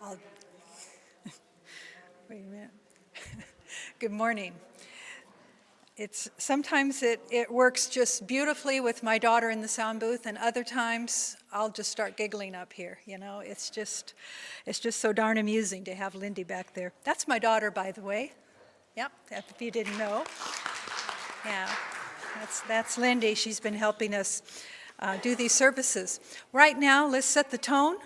I'll wait a minute. Good morning. Sometimes it works just beautifully with my daughter in the sound booth, and other times I'll just start giggling up here. You know, it's just so darn amusing to have Lindy back there. That's my daughter, by the way. Yep, if you didn't know. Yeah, that's Lindy. She's been helping us do these services. Right now, let's set the tone.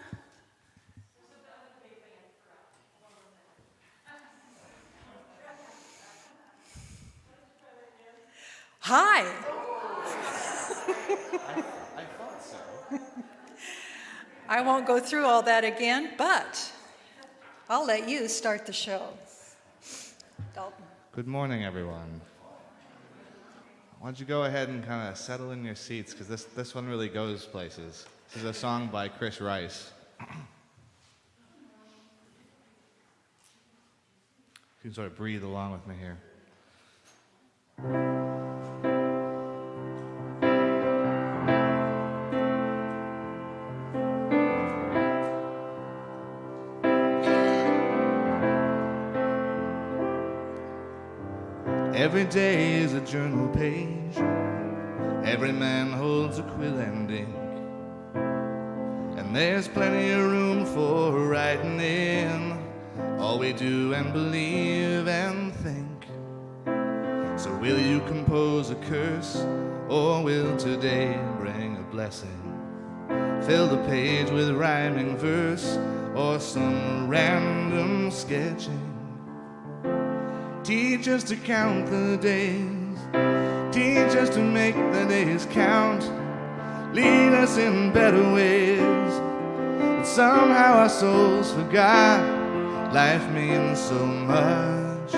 Hi. I thought so. I won't go through all that again, but I'll let you start the show. Dalton. Good morning, everyone. Why don't you go ahead and kind of settle in your seats, because this one really goes places. This is a song by Chris Rice. You can sort of breathe along with me here. Every day is a journal page. Every man holds a quill and ink. And there's plenty of room for writing in all we do and believe and think. So will you compose a curse, or will today bring a blessing? Fill the page with rhyming verse, or some random sketching. Teach us to count the days. Teach us to make the days count. Lead us in better ways. But somehow our souls forgot. Life means so much.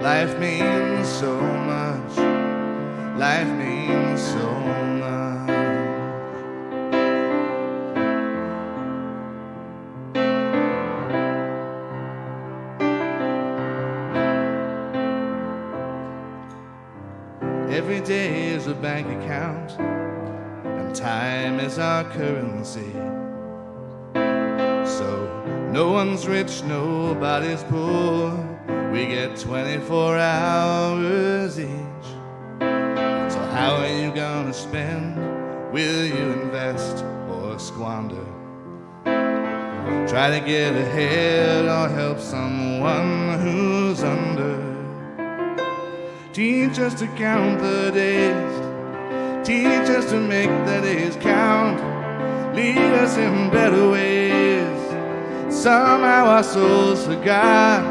Life means so much. Life means so much. Every day is a bank account, and time is our currency. So no one's rich, nobody's poor. We get 24 hours each. So how are you gonna spend? Will you invest or squander? Try to get ahead or help someone who's under. Teach us to count the days. Teach us to make the days count. Lead us in better ways. Somehow our souls forgot.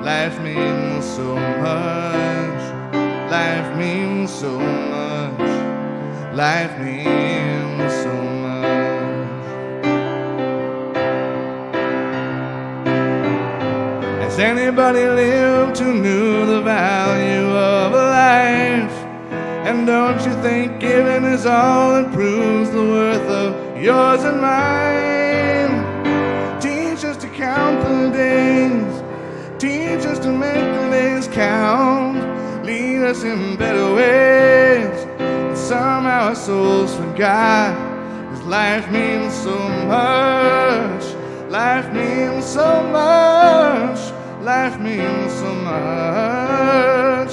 Life means so much. Life means so much. Life means so much. Has anybody lived who knew the value of a life? And don't you think giving is all that proves the worth of yours and mine? Teach us to count the days. Teach us to make the days count. Lead us in better ways. But somehow our souls forgot. 'Cause life means so much. Life means so much. Life means so much.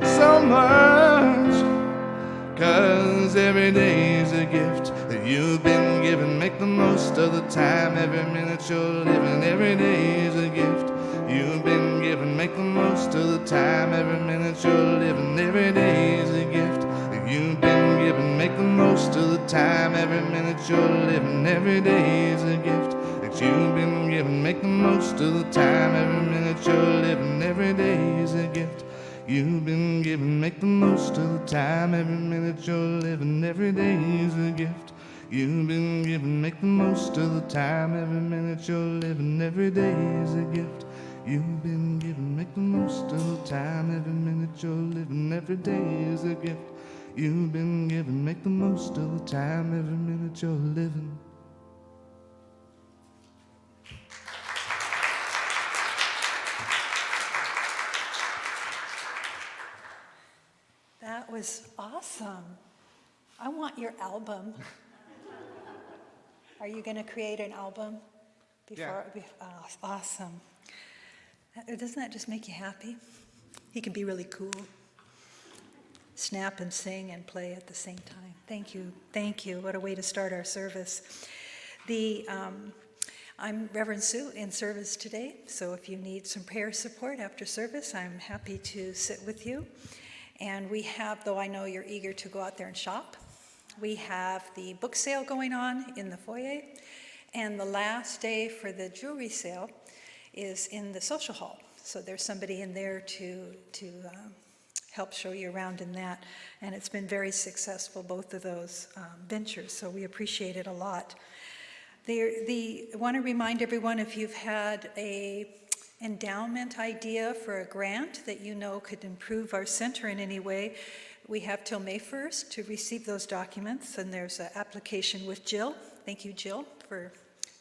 So much. 'Cause every day's a gift that you've been given. Make the most of the time. Every minute you're living. Every day's a gift you've been given. Make the most of the time. Every minute you're living. Every day's a gift that you've been given. Make the most of the time. Every minute you're living. Every day's a gift that you've been given. Make the most of the time. Every minute you're living. Every day's a gift you've been given. Make the most of the time. Every minute you're living. Every day's a gift you've been given. Make the most of the time. Every minute you're living. Every day's a gift you've been given. Make the most of the time. Every minute you're living. Every day's a gift you've been given. Make the most of the time. Every minute you're living. That was awesome. I want your album. Are you going to create an album? Awesome. Doesn't that just make you happy? He can be really cool. Snap and sing and play at the same time. Thank you. Thank you. What a way to start our service. I'm Reverend Sue in service today, so if you need some prayer support after service, I'm happy to sit with you. And we have, though I know you're eager to go out there and shop, we have the book sale going on in the foyer, and the last day for the jewelry sale is in the social hall. So there's somebody in there to help show you around in that, and it's been very successful, both of those ventures, so we appreciate it a lot. I want to remind everyone, if you've had a endowment idea for a grant that you know could improve our center in any way, we have till May 1st to receive those documents, and there's an application with Jill. Thank you, Jill, for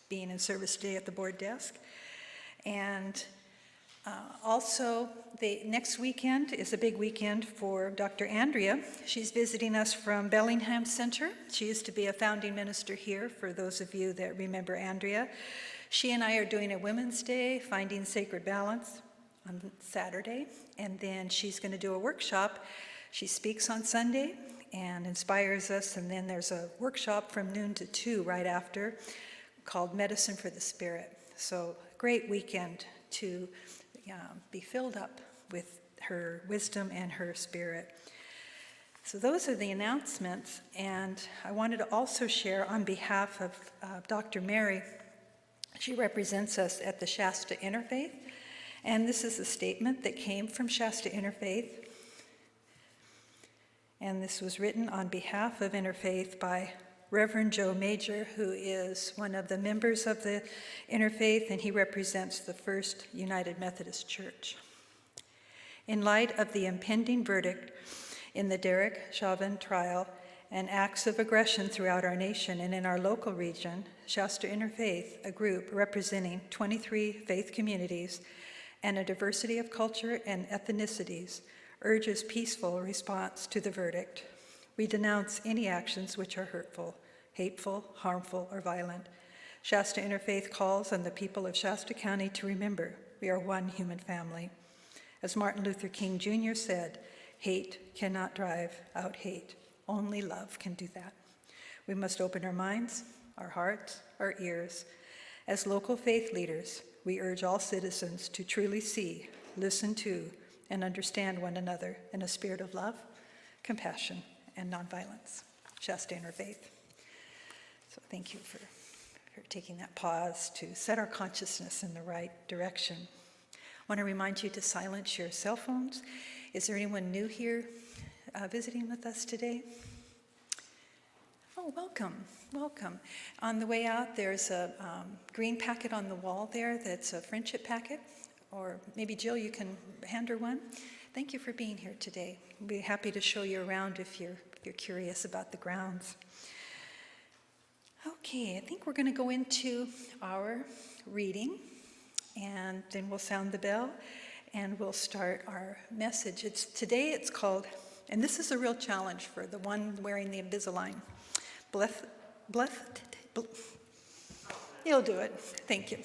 being in service today at the board desk. And also, the next weekend is a big weekend for Dr. Andrea. She's visiting us from Bellingham Center. She used to be a founding minister here, for those of you that remember Andrea. She and I are doing a Women's Day, Finding Sacred Balance, on Saturday, and then she's going to do a workshop. She speaks on Sunday and inspires us, and then there's a workshop from noon to 2 right after called Medicine for the Spirit. So, great weekend to be filled up with her wisdom and her spirit. So those are the announcements, and I wanted to also share on behalf of Dr. Mary. She represents us at the Shasta Interfaith, and this is a statement that came from Shasta Interfaith, and this was written on behalf of Interfaith by Reverend Joe Major, who is one of the members of the Interfaith, and he represents the First United Methodist Church. In light of the impending verdict in the Derek Chauvin trial and acts of aggression throughout our nation and in our local region, Shasta Interfaith, a group representing 23 faith communities and a diversity of culture and ethnicities, urges peaceful response to the verdict. We denounce any actions which are hurtful, hateful, harmful, or violent. Shasta Interfaith calls on the people of Shasta County to remember we are one human family. As Martin Luther King Jr. said, hate cannot drive out hate. Only love can do that. We must open our minds, our hearts, our ears. As local faith leaders, we urge all citizens to truly see, listen to, and understand one another in a spirit of love, compassion, and nonviolence. Shasta Interfaith. So thank you for taking that pause to set our consciousness in the right direction. I want to remind you to silence your cell phones. Is there anyone new here visiting with us today? Oh, welcome, welcome. On the way out, there's a green packet on the wall there that's a friendship packet, or maybe Jill, you can hand her one. Thank you for being here today. We'll be happy to show you around if you're curious about the grounds. Okay, I think we're going to go into our reading, and then we'll sound the bell, and we'll start our message. Today it's called, and this is a real challenge for the one wearing the Invisalign. You'll do it. Thank you.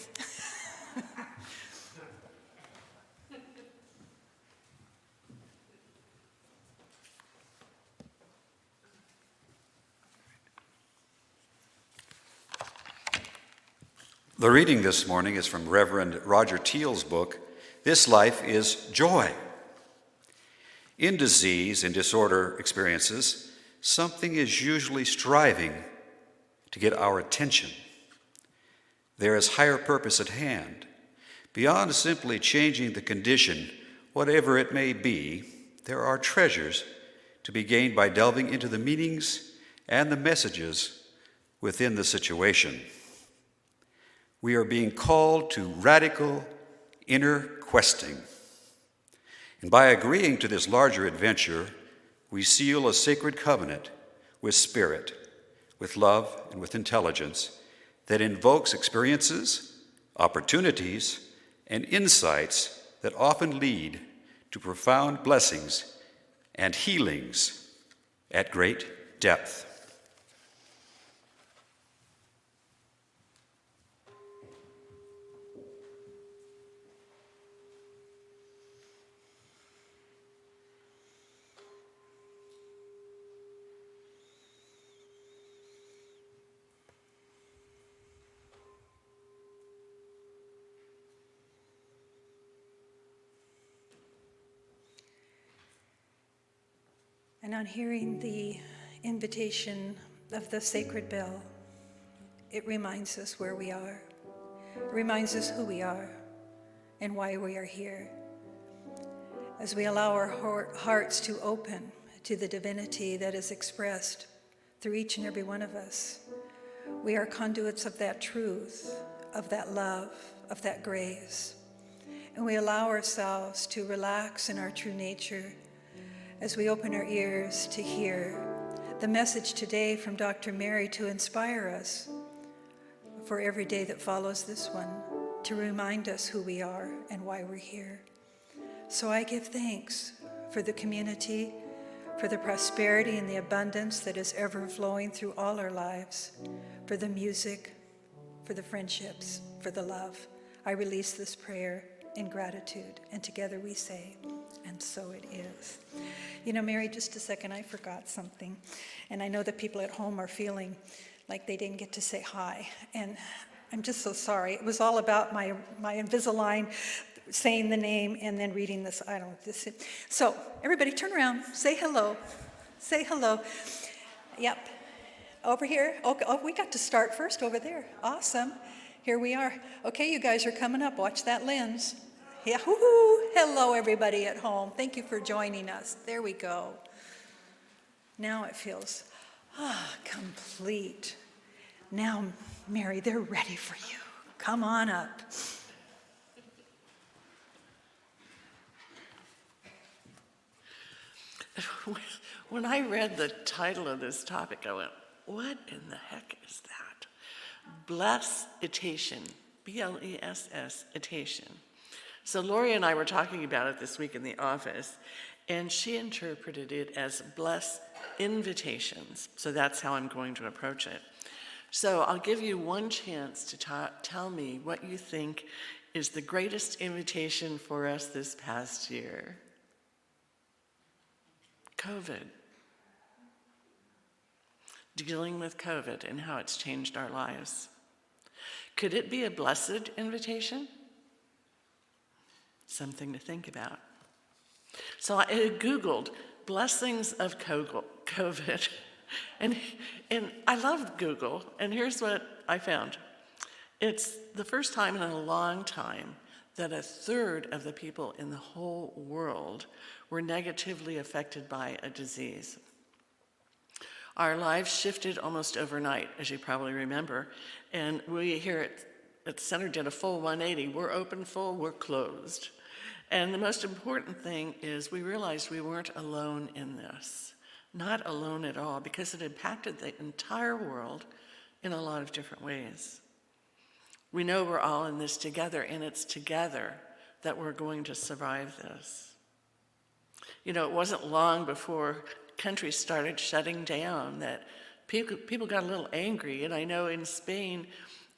The reading this morning is from Reverend Roger Teal's book, This Life is Joy. In disease and disorder experiences, something is usually striving to get our attention. There is higher purpose at hand. Beyond simply changing the condition, whatever it may be, there are treasures to be gained by delving into the meanings and the messages within the situation. We are being called to radical inner questing. And by agreeing to this larger adventure, we seal a sacred covenant with spirit, with love, and with intelligence that invokes experiences, opportunities, and insights that often lead to profound blessings and healings at great depth. And on hearing the invitation of the sacred bell, it reminds us where we are. It reminds us who we are and why we are here. As we allow our hearts to open to the divinity that is expressed through each and every one of us, we are conduits of that truth, of that love, of that grace. And we allow ourselves to relax in our true nature as we open our ears to hear the message today from Dr. Mary to inspire us for every day that follows this one, to remind us who we are and why we're here. So I give thanks for the community, for the prosperity and the abundance that is ever flowing through all our lives, for the music, for the friendships, for the love. I release this prayer in gratitude, and together we say, and so it is. You know, Mary, just a second, I forgot something. And I know the people at home are feeling like they didn't get to say hi. And I'm just so sorry. It was all about my Invisalign saying the name and then reading this. I don't know this. So everybody turn around, say hello. Say hello. Yep. Over here. Oh, we got to start first over there. Awesome. Here we are. Okay, you guys are coming up. Watch that lens. Yeah, woo-hoo. Hello, everybody at home. Thank you for joining us. There we go. Now it feels complete. Now, Mary, they're ready for you. Come on up. When I read the title of this topic, I went, what in the heck is that? Bless-itation, B-L-E-S-S-itation. So Lori and I were talking about it this week in the office, and she interpreted it as bless invitations. So that's how I'm going to approach it. So I'll give you one chance to tell me what you think is the greatest invitation for us this past year. COVID. Dealing with COVID and how it's changed our lives. Could it be a blessed invitation? Something to think about. So I Googled blessings of COVID, and I love Google, and here's what I found. It's the first time in a long time that a third of the people in the whole world were negatively affected by a disease. Our lives shifted almost overnight, as you probably remember, and we here at the center did a full 180. We're open full, we're closed. And the most important thing is we realized we weren't alone in this. Not alone at all, because it impacted the entire world in a lot of different ways. We know we're all in this together, and it's together that we're going to survive this. You know, it wasn't long before countries started shutting down that people got a little angry. And I know in Spain,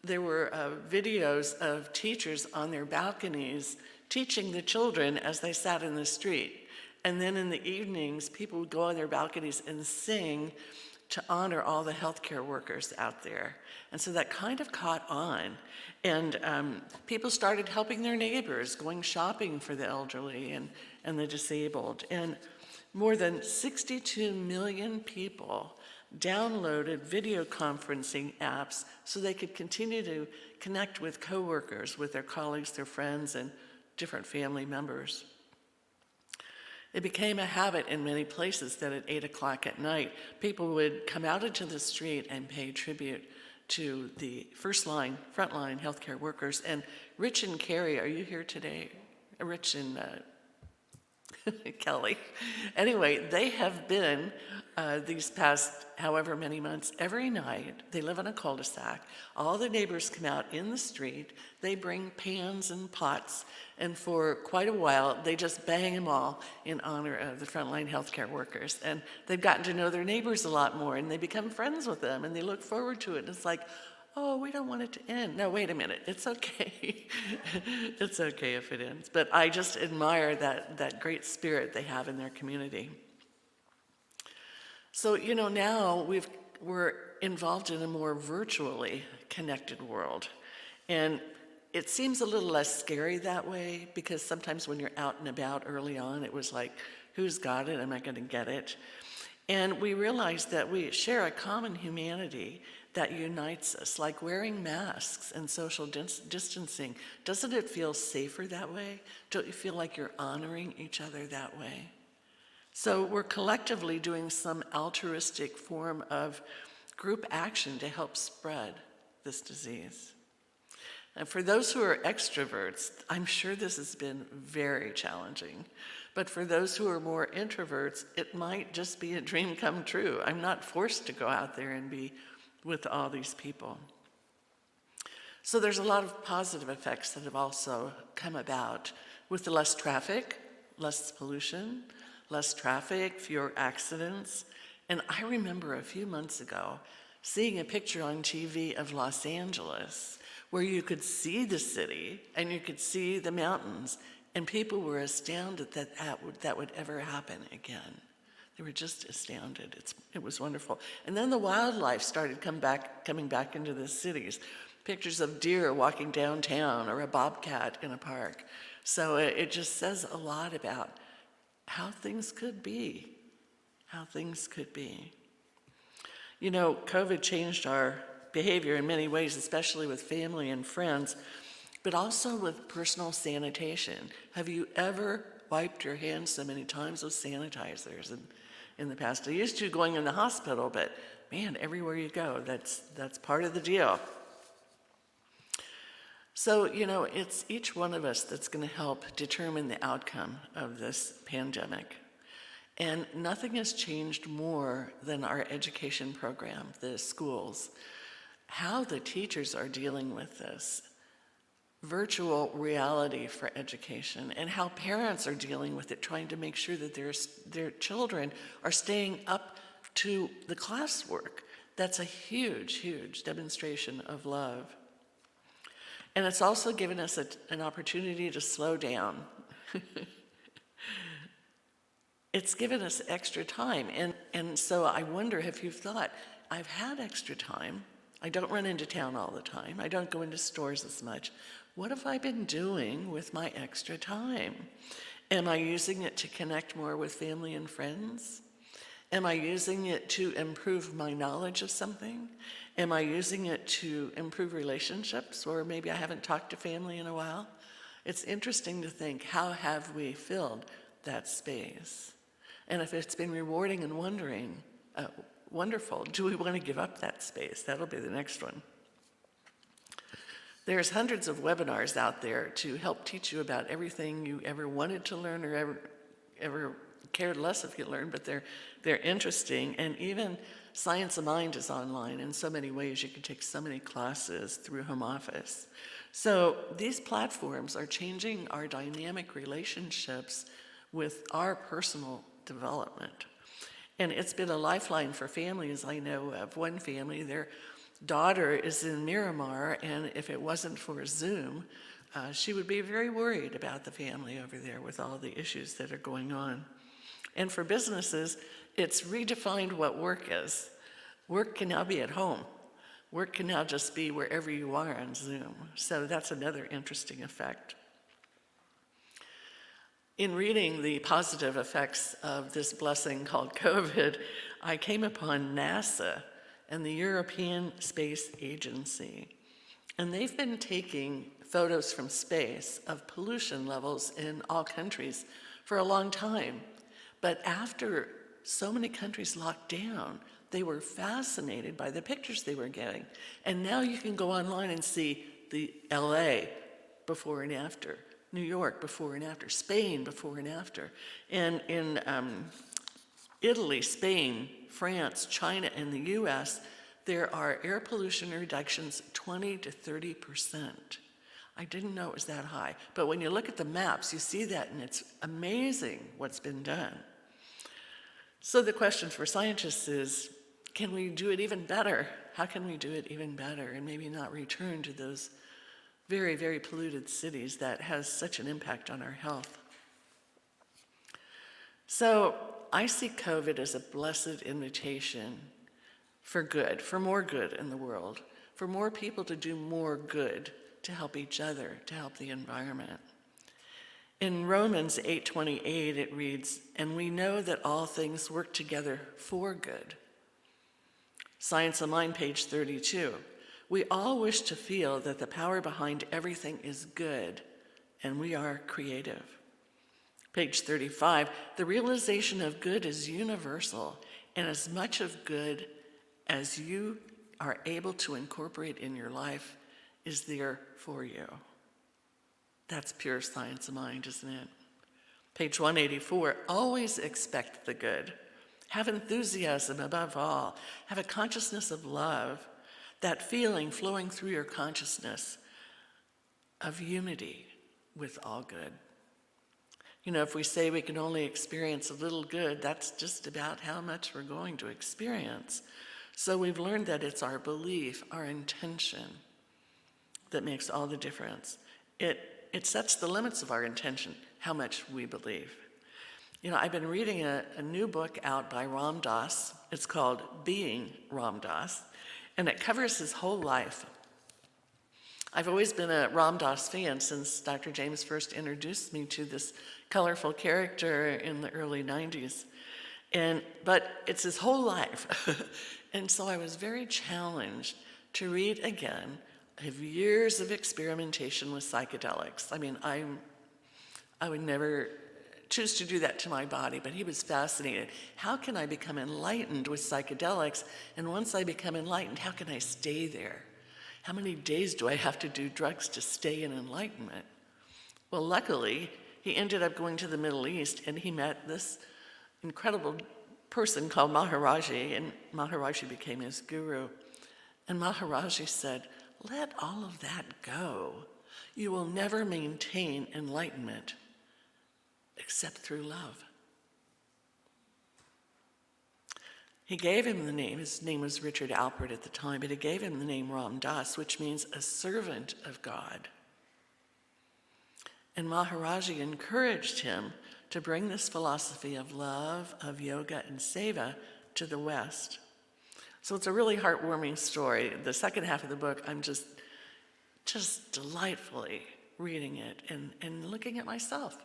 there were videos of teachers on their balconies teaching the children as they sat in the street. And then in the evenings, people would go on their balconies and sing to honor all the healthcare workers out there. And so that kind of caught on. And people started helping their neighbors, going shopping for the elderly and the disabled. And more than 62 million people downloaded video conferencing apps so they could continue to connect with coworkers, with their colleagues, their friends, and different family members. It became a habit in many places that at 8 o'clock at night, people would come out into the street and pay tribute to the frontline healthcare workers. And Rich and Carrie, are you here today? Rich and Kelly. Anyway, they have been these past however many months, every night. They live on a cul-de-sac. All the neighbors come out in the street. They bring pans and pots, and for quite a while, they just bang them all in honor of the frontline healthcare workers. And they've gotten to know their neighbors a lot more, and they become friends with them, and they look forward to it. And it's like, oh, we don't want it to end. No, wait a minute, it's okay. It's okay if it ends. But I just admire that great spirit they have in their community. So, you know, now we're involved in a more virtually connected world. And it seems a little less scary that way, because sometimes when you're out and about early on, it was like, who's got it? Am I going to get it? And we realize that we share a common humanity that unites us, like wearing masks and social distancing. Doesn't it feel safer that way? Don't you feel like you're honoring each other that way? So we're collectively doing some altruistic form of group action to help spread this disease. And for those who are extroverts, I'm sure this has been very challenging. But for those who are more introverts, it might just be a dream come true. I'm not forced to go out there and be with all these people. So there's a lot of positive effects that have also come about with the less traffic, less pollution, less traffic, fewer accidents. And I remember a few months ago seeing a picture on TV of Los Angeles where you could see the city and you could see the mountains, and people were astounded that that would ever happen again. They were just astounded. It was wonderful. And then the wildlife started coming back into the cities. Pictures of deer walking downtown or a bobcat in a park. So it just says a lot about how things could be, You know, COVID changed our behavior in many ways, especially with family and friends, but also with personal sanitation. Have you ever wiped your hands so many times with sanitizers in the past? I used to going in the hospital, but man, everywhere you go, that's part of the deal. So, you know, it's each one of us that's going to help determine the outcome of this pandemic. And nothing has changed more than our education program, the schools, how the teachers are dealing with this, virtual reality for education, and how parents are dealing with it, trying to make sure that their children are staying up to the classwork. That's a huge, huge demonstration of love. And it's also given us an opportunity to slow down. It's given us extra time. And so I wonder if you've thought, I've had extra time. I don't run into town all the time. I don't go into stores as much. What have I been doing with my extra time? Am I using it to connect more with family and friends? Am I using it to improve my knowledge of something? Am I using it to improve relationships? Or maybe I haven't talked to family in a while. It's interesting to think, how have we filled that space? And if it's been rewarding and wonderful, do we want to give up that space? That'll be the next one. There's hundreds of webinars out there to help teach you about everything you ever wanted to learn or ever cared less if you learned, but they're interesting. And even Science of Mind is online in so many ways. You can take so many classes through home office. So these platforms are changing our dynamic relationships with our personal development. And it's been a lifeline for families. I know of one family, their daughter is in Miramar, and if it wasn't for Zoom, she would be very worried about the family over there with all the issues that are going on. And for businesses, it's redefined what work is. Work can now be at home. Work can now just be wherever you are on Zoom. So that's another interesting effect. In reading the positive effects of this blessing called COVID, I came upon NASA and the European Space Agency. And they've been taking photos from space of pollution levels in all countries for a long time. But after so many countries locked down, they were fascinated by the pictures they were getting. And now you can go online and see the LA before and after, New York before and after, Spain before and after. And in Italy, Spain, France, China, and the US, there are air pollution reductions 20 to 30%. I didn't know it was that high. But when you look at the maps, you see that, and it's amazing what's been done. So the question for scientists is, can we do it even better? How can we do it even better and maybe not return to those very, very polluted cities that has such an impact on our health? So I see COVID as a blessed invitation for good, for more good in the world, for more people to do more good, to help each other, to help the environment. In Romans 8:28, it reads, "And we know that all things work together for good." Science of Mind, page 32. We all wish to feel that the power behind everything is good, and we are creative. Page 35, the realization of good is universal, and as much of good as you are able to incorporate in your life is there for you. That's pure science of mind, isn't it? Page 184, always expect the good. Have enthusiasm above all. Have a consciousness of love, that feeling flowing through your consciousness of unity with all good. You know, if we say we can only experience a little good, that's just about how much we're going to experience. So we've learned that it's our belief, our intention, that makes all the difference. It sets the limits of our intention, how much we believe. You know, I've been reading a new book out by Ram Dass. It's called Being Ram Dass, and it covers his whole life. I've always been a Ram Dass fan since Dr. James first introduced me to this colorful character in the early 90s. But it's his whole life. And so I was very challenged to read again. I have years of experimentation with psychedelics. I mean, I would never choose to do that to my body, but he was fascinated. How can I become enlightened with psychedelics? And once I become enlightened, how can I stay there? How many days do I have to do drugs to stay in enlightenment? Well, luckily, he ended up going to the Middle East, and he met this incredible person called Maharaji, and Maharaji became his guru. And Maharaji said, let all of that go. You will never maintain enlightenment except through love. He gave him the name, his name was Richard Alpert at the time, but he gave him the name Ram Dass, which means a servant of God. And Maharaji encouraged him to bring this philosophy of love, of yoga, and seva to the West. So it's a really heartwarming story. The second half of the book, I'm just delightfully reading it and looking at myself.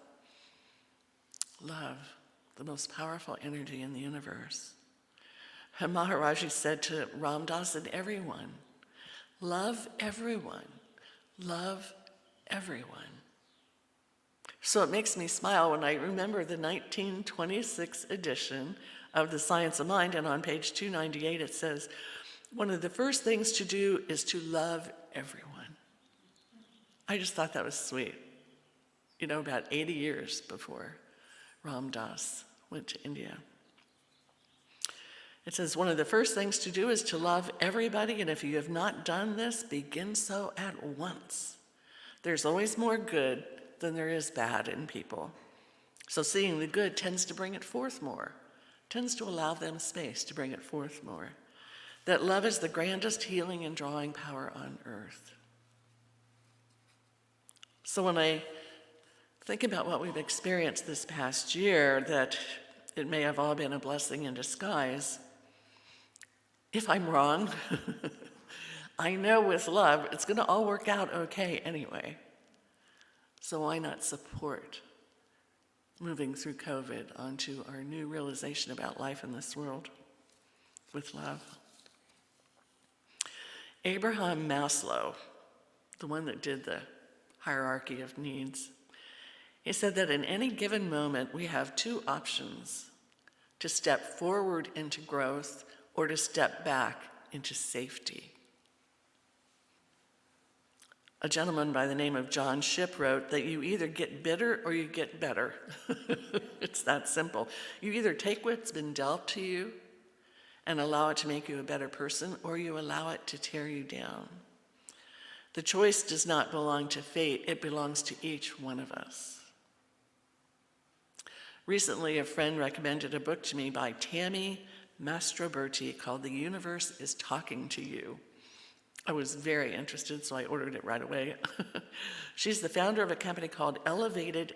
Love, the most powerful energy in the universe. And Maharaji said to Ram Dass and everyone, love everyone, love everyone. So it makes me smile when I remember the 1926 edition of the Science of Mind, and on page 298 it says, one of the first things to do is to love everyone. I just thought that was sweet. You know, about 80 years before Ram Dass went to India. It says, one of the first things to do is to love everybody, and if you have not done this, begin so at once. There's always more good than there is bad in people. So seeing the good tends to bring it forth more, tends to allow them space to bring it forth more. That love is the grandest healing and drawing power on earth. So when I think about what we've experienced this past year, that it may have all been a blessing in disguise, if I'm wrong, I know with love it's going to all work out okay anyway. So why not support moving through COVID onto our new realization about life in this world with love? Abraham Maslow, the one that did the hierarchy of needs, he said that in any given moment we have two options: to step forward into growth or to step back into safety. A gentleman by the name of John Shipp wrote that you either get bitter or you get better. It's that simple. You either take what's been dealt to you and allow it to make you a better person, or you allow it to tear you down. The choice does not belong to fate, it belongs to each one of us. Recently, a friend recommended a book to me by Tammy Mastroberti called The Universe is Talking to You. I was very interested, so I ordered it right away. She's the founder of a company called Elevated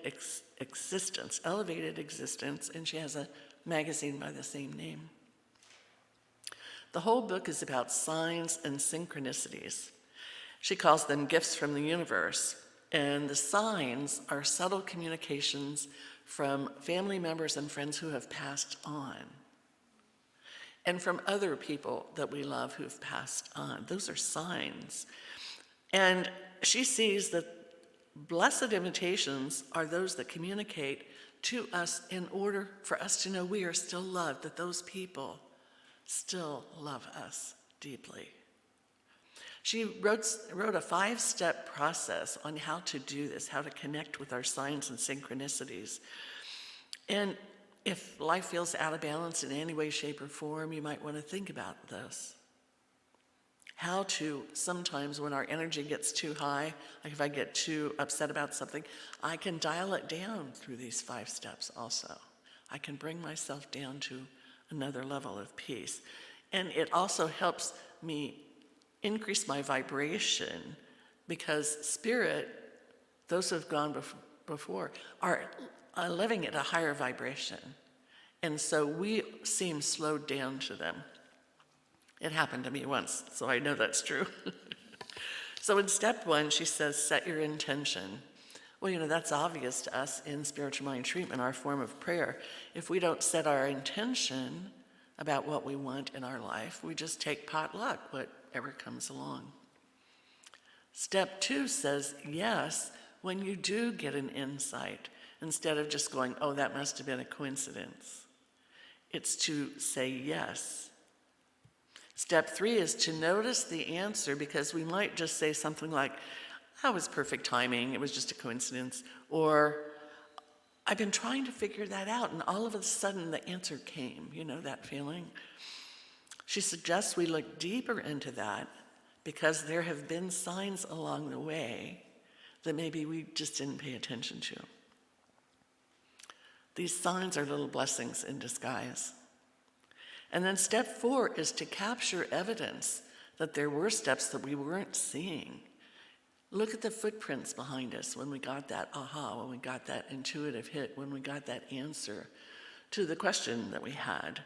Existence, and she has a magazine by the same name. The whole book is about signs and synchronicities. She calls them gifts from the universe. And the signs are subtle communications from family members and friends who have passed on, and from other people that we love who've passed on. Those are signs. And she sees that blessed invitations are those that communicate to us in order for us to know we are still loved, that those people still love us deeply. She wrote a 5-step process on how to do this, how to connect with our signs and synchronicities. And if life feels out of balance in any way, shape, or form, you might want to think about this. How to, sometimes when our energy gets too high, like if I get too upset about something, I can dial it down through these 5 steps also. I can bring myself down to another level of peace. And it also helps me increase my vibration, because spirit, those who have gone before, are living at a higher vibration. And so we seem slowed down to them. It happened to me once, so I know that's true. So in step 1, she says, set your intention. Well, that's obvious to us in spiritual mind treatment, our form of prayer. If we don't set our intention about what we want in our life, we just take potluck, whatever comes along. Step 2 says yes when you do get an insight, instead of just going, oh, that must have been a coincidence. It's to say yes. Step 3 is to notice the answer, because we might just say something like, that was perfect timing, it was just a coincidence, or I've been trying to figure that out, and all of a sudden the answer came. You know that feeling? She suggests we look deeper into that, because there have been signs along the way that maybe we just didn't pay attention to. These signs are little blessings in disguise. And then step 4 is to capture evidence that there were steps that we weren't seeing. Look at the footprints behind us when we got that aha, when we got that intuitive hit, when we got that answer to the question that we had.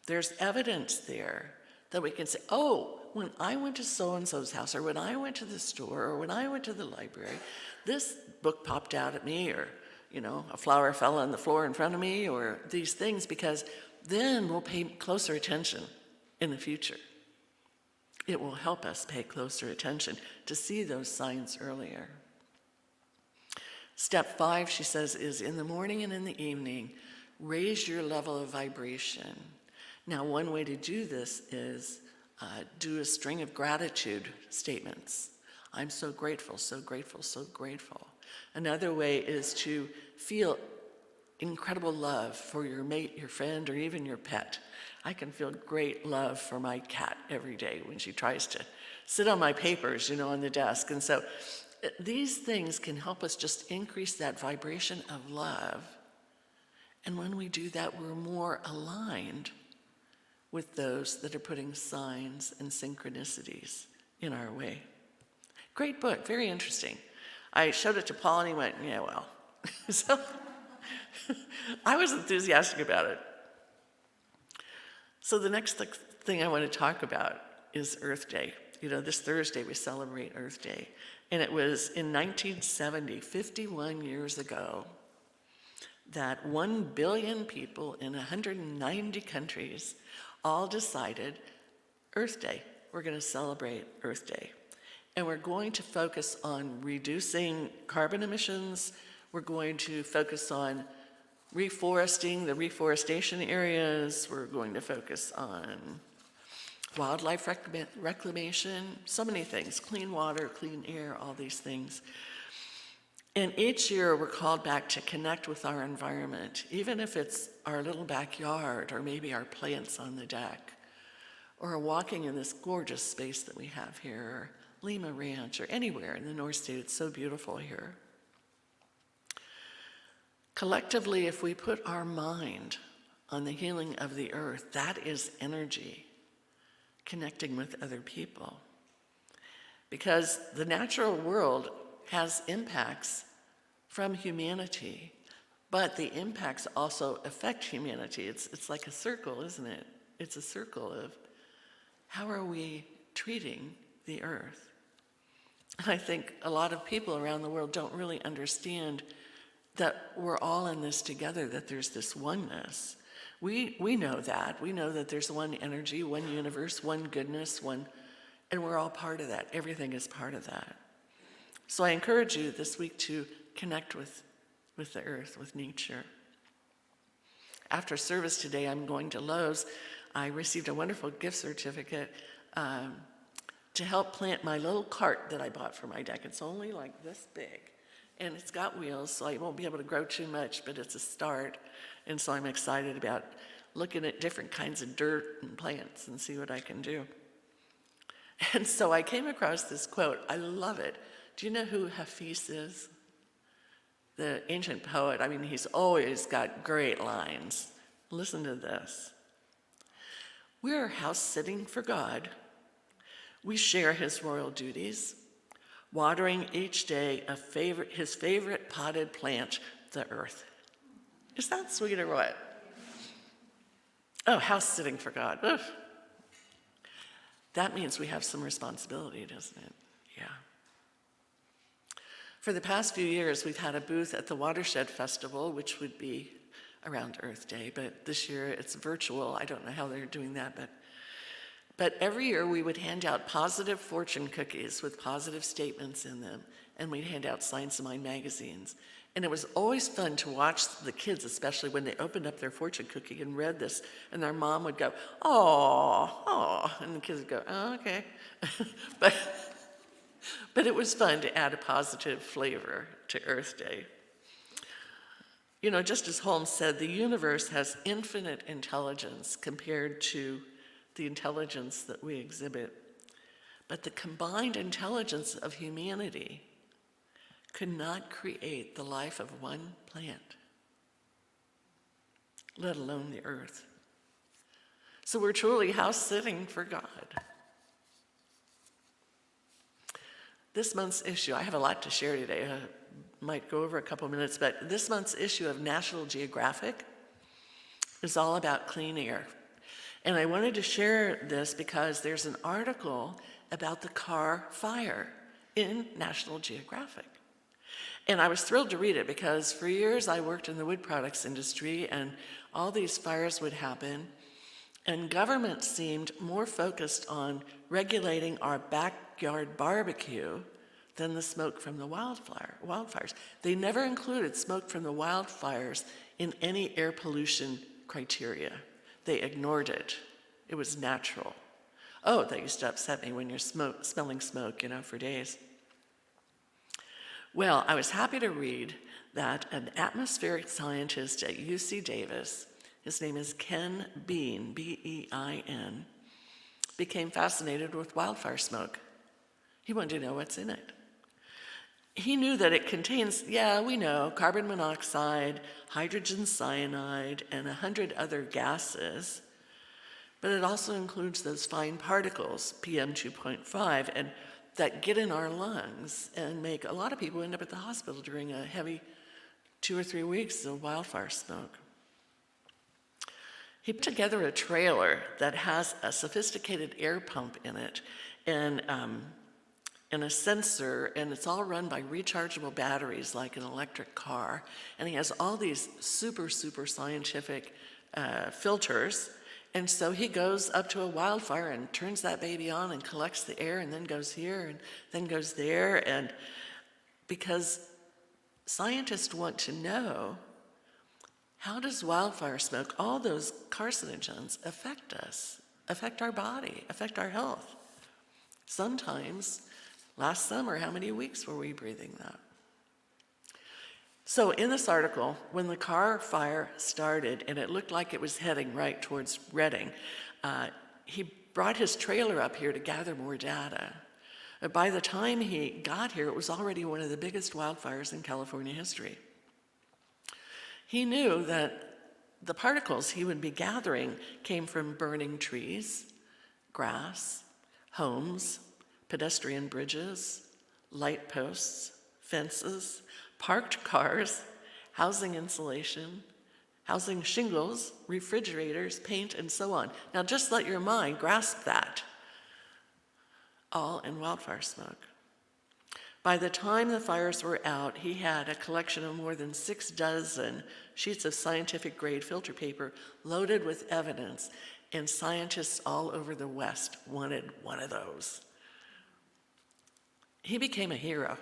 There's evidence there that we can say, oh, when I went to so-and-so's house, or when I went to the store, or when I went to the library, this book popped out at me, or a flower fell on the floor in front of me, or these things, because then we'll pay closer attention in the future. It will help us pay closer attention to see those signs earlier. Step 5, she says, is in the morning and in the evening, raise your level of vibration. Now, one way to do this is do a string of gratitude statements. I'm so grateful, so grateful, so grateful. Another way is to feel incredible love for your mate, your friend, or even your pet. I can feel great love for my cat every day when she tries to sit on my papers, on the desk. And so these things can help us just increase that vibration of love. And when we do that, we're more aligned with those that are putting signs and synchronicities in our way. Great book, very interesting. I showed it to Paul and he went, yeah, well. So I was enthusiastic about it. So the next thing I want to talk about is Earth Day. This Thursday we celebrate Earth Day. And it was in 1970, 51 years ago, that 1 billion people in 190 countries all decided Earth Day. We're going to celebrate Earth Day. And we're going to focus on reducing carbon emissions. We're going to focus on reforesting the reforestation areas. We're going to focus on wildlife reclamation, so many things, clean water, clean air, all these things. And each year we're called back to connect with our environment, even if it's our little backyard, or maybe our plants on the deck, or walking in this gorgeous space that we have here, or Lima Ranch, or anywhere in the North State. It's so beautiful here. Collectively, if we put our mind on the healing of the earth, that is energy, connecting with other people. Because the natural world has impacts from humanity, but the impacts also affect humanity. It's like a circle, isn't it? It's a circle of how are we treating the earth? I think a lot of people around the world don't really understand that we're all in this together, that there's this oneness. We know that. We know that there's one energy, one universe, one goodness, and we're all part of that. Everything is part of that. So I encourage you this week to connect with the earth, with nature. After service today, I'm going to Lowe's. I received a wonderful gift certificate to help plant my little cart that I bought for my deck. It's only like this big, and it's got wheels, so I won't be able to grow too much, but it's a start. And so I'm excited about looking at different kinds of dirt and plants and see what I can do. And so I came across this quote. I love it. Do you know who Hafiz is? The ancient poet. I mean, he's always got great lines. Listen to this. We're house sitting for God. We share his royal duties, watering each day his favorite potted plant, the earth. Is that sweet or what? Oh, house sitting for God. Ugh. That means we have some responsibility, doesn't it? Yeah. For the past few years, we've had a booth at the Watershed Festival, which would be around Earth Day, but this year it's virtual. I don't know how they're doing that, but every year we would hand out positive fortune cookies with positive statements in them, and we'd hand out Science of Mind magazines. And it was always fun to watch the kids, especially when they opened up their fortune cookie and read this, and their mom would go, oh, and the kids would go, oh, okay. But it was fun to add a positive flavor to Earth Day. You know, just as Holmes said, the universe has infinite intelligence compared to the intelligence that we exhibit. But the combined intelligence of humanity could not create the life of one plant, let alone the earth. So we're truly house sitting for God. This month's issue, I have a lot to share today. I might go over a couple minutes, but this month's issue of National Geographic is all about clean air. And I wanted to share this because there's an article about the car fire in National Geographic. And I was thrilled to read it because for years I worked in the wood products industry, and all these fires would happen, and government seemed more focused on regulating our backyard barbecue than the smoke from the wildfires. They never included smoke from the wildfires in any air pollution criteria. They ignored it. It was natural. Oh, that used to upset me when you're smelling smoke, for days. Well, I was happy to read that an atmospheric scientist at UC Davis, his name is Ken Bean, B-E-I-N, became fascinated with wildfire smoke. He wanted to know what's in it. He knew that it contains, we know, carbon monoxide, hydrogen cyanide, and 100 other gases, but it also includes those fine particles, PM 2.5, and that get in our lungs and make a lot of people end up at the hospital during a heavy 2 or 3 weeks of wildfire smoke. He put together a trailer that has a sophisticated air pump in it and a sensor, and it's all run by rechargeable batteries like an electric car. And he has all these super scientific filters. And so he goes up to a wildfire and turns that baby on and collects the air, and then goes here and then goes there. And because scientists want to know, how does wildfire smoke, all those carcinogens, affect us, affect our body, affect our health? Sometimes, last summer, how many weeks were we breathing that? So in this article, when the car fire started and it looked like it was heading right towards Redding, he brought his trailer up here to gather more data. By the time he got here, it was already one of the biggest wildfires in California history. He knew that the particles he would be gathering came from burning trees, grass, homes, pedestrian bridges, light posts, fences, parked cars, housing insulation, housing shingles, refrigerators, paint, and so on. Now just let your mind grasp that, all in wildfire smoke. By the time the fires were out, he had a collection of more than 6 dozen sheets of scientific-grade filter paper loaded with evidence, and scientists all over the West wanted one of those. He became a hero.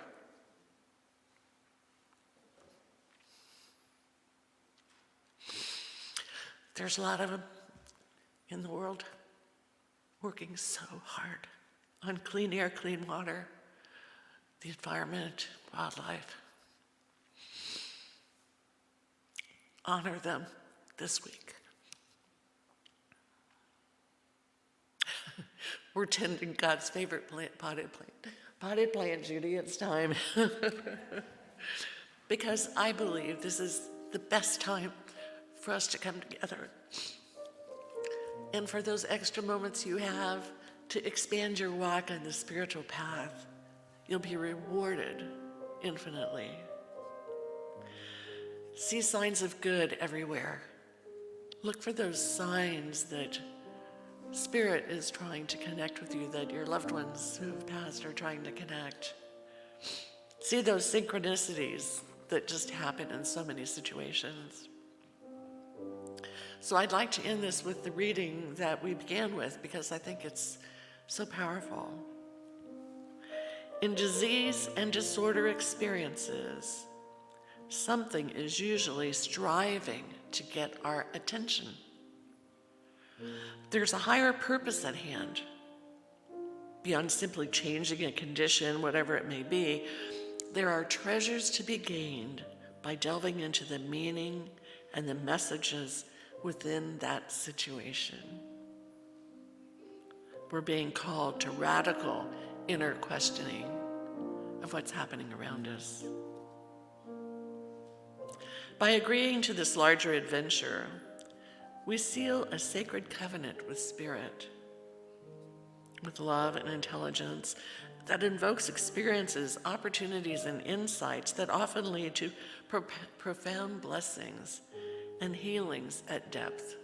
There's a lot of them in the world working so hard on clean air, clean water, the environment, wildlife. Honor them this week. We're tending God's favorite plant, potted plant. Potted plant, Judy, it's time. Because I believe this is the best time for us to come together. And for those extra moments you have to expand your walk on the spiritual path, you'll be rewarded infinitely. See signs of good everywhere. Look for those signs that Spirit is trying to connect with you, that your loved ones who have passed are trying to connect. See those synchronicities that just happen in so many situations. So I'd like to end this with the reading that we began with, because I think it's so powerful. In disease and disorder experiences, something is usually striving to get our attention. There's a higher purpose at hand. Beyond simply changing a condition, whatever it may be, there are treasures to be gained by delving into the meaning and the messages within that situation. We're being called to radical inner questioning of what's happening around us. By agreeing to this larger adventure, we seal a sacred covenant with Spirit, with love and intelligence that invokes experiences, opportunities, and insights that often lead to profound blessings and healings at depth,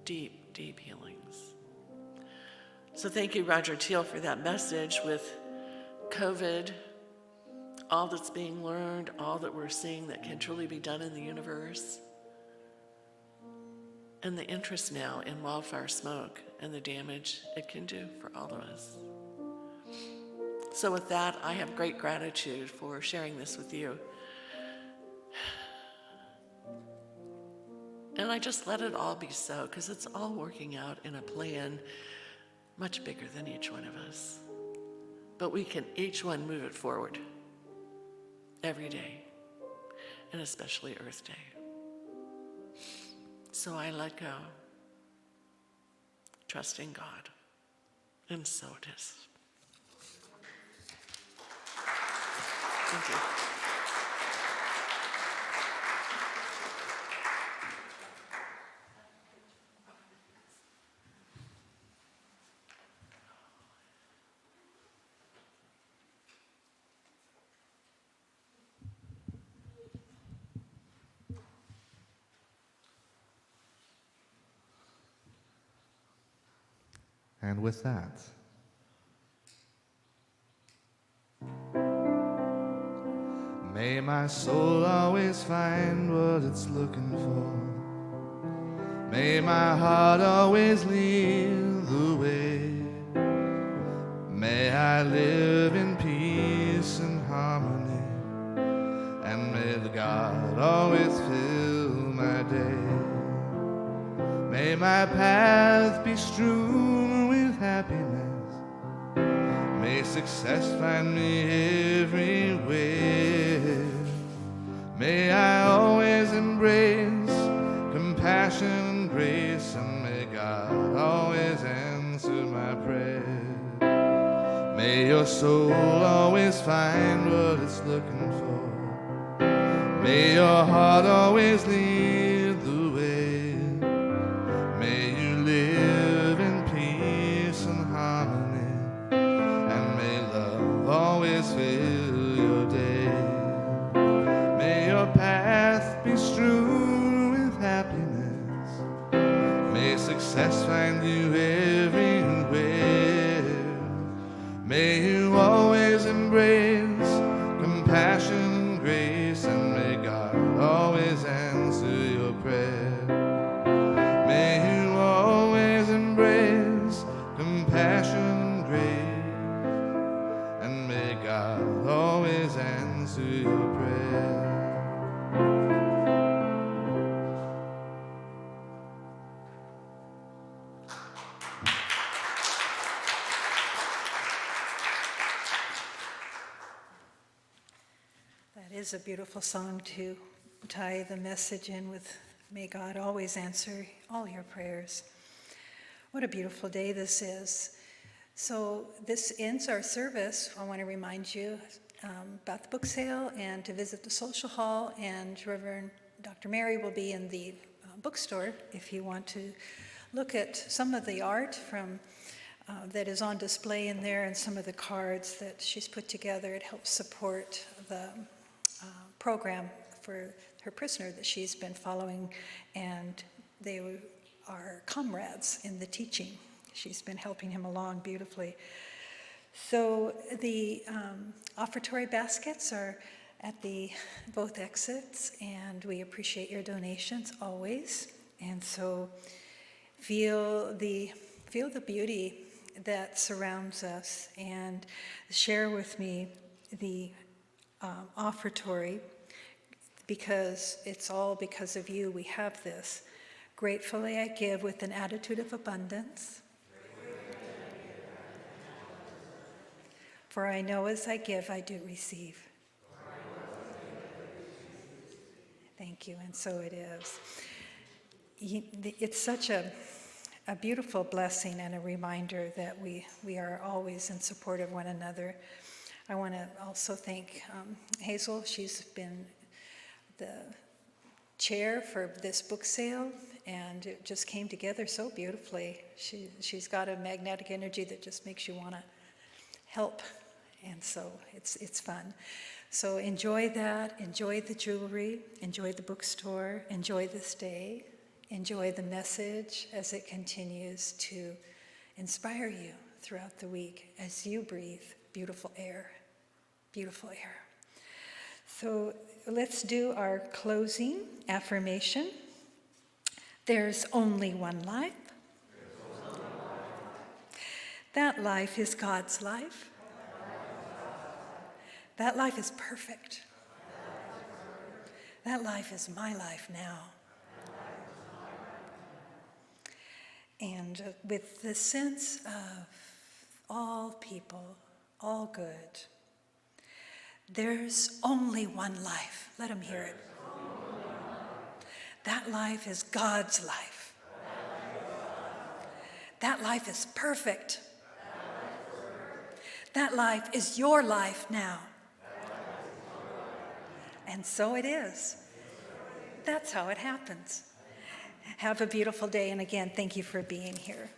deep, deep healings. So thank you, Roger Teal, for that message with COVID, all that's being learned, all that we're seeing that can truly be done in the universe, and the interest now in wildfire smoke and the damage it can do for all of us. So with that, I have great gratitude for sharing this with you. And I just let it all be so, because it's all working out in a plan much bigger than each one of us. But we can each one move it forward every day, and especially Earth Day. So I let go, trusting God, and so it is. Thank you. And with that, may my soul always find what it's looking for. May my heart always lead the way. May I live in peace and harmony. And may the God always fill my day. May my path be strewn with happiness. May success find me everywhere. May I always embrace compassion and grace, and may God always answer my prayer. May your soul always find what it's looking for. May your heart always lead the way. May you live in peace and harmony, and may love always fill your day. May your path be strewn with happiness. May success find you everywhere. May you always embrace grace, and may God always answer your prayer. May you always embrace compassion and grace, and may God always answer your prayer. That is a beautiful song to tie the message in with, may God always answer all your prayers. What a beautiful day this is. So this ends our service. I want to remind you about the book sale and to visit the social hall, and Reverend Dr. Mary will be in the bookstore if you want to look at some of the art from that is on display in there, and some of the cards that she's put together. It helps support the program for her prisoner that she's been following, and they are comrades in the teaching. She's been helping him along beautifully. So the offertory baskets are at both exits, and we appreciate your donations always. And so feel the beauty that surrounds us, and share with me the offertory, because it's all because of you we have this. Gratefully I give with an attitude of abundance, for I know as I give I do receive. Thank you, and so it is. It's such a beautiful blessing and a reminder that we are always in support of one another. I want to also thank Hazel. She's been the chair for this book sale, and it just came together so beautifully. She's got a magnetic energy that just makes you want to help, and so it's fun. So enjoy that, enjoy the jewelry, enjoy the bookstore, enjoy this day, enjoy the message as it continues to inspire you throughout the week as you breathe beautiful air, beautiful air. So let's do our closing affirmation. There's only one life. That life is God's life. That life is perfect. That life is my life now. And with the sense of all people, all good, there's only one life. Let them hear it. That life is God's life. That life is perfect. That life is your life now. And so it is. That's how it happens. Have a beautiful day, and again, thank you for being here.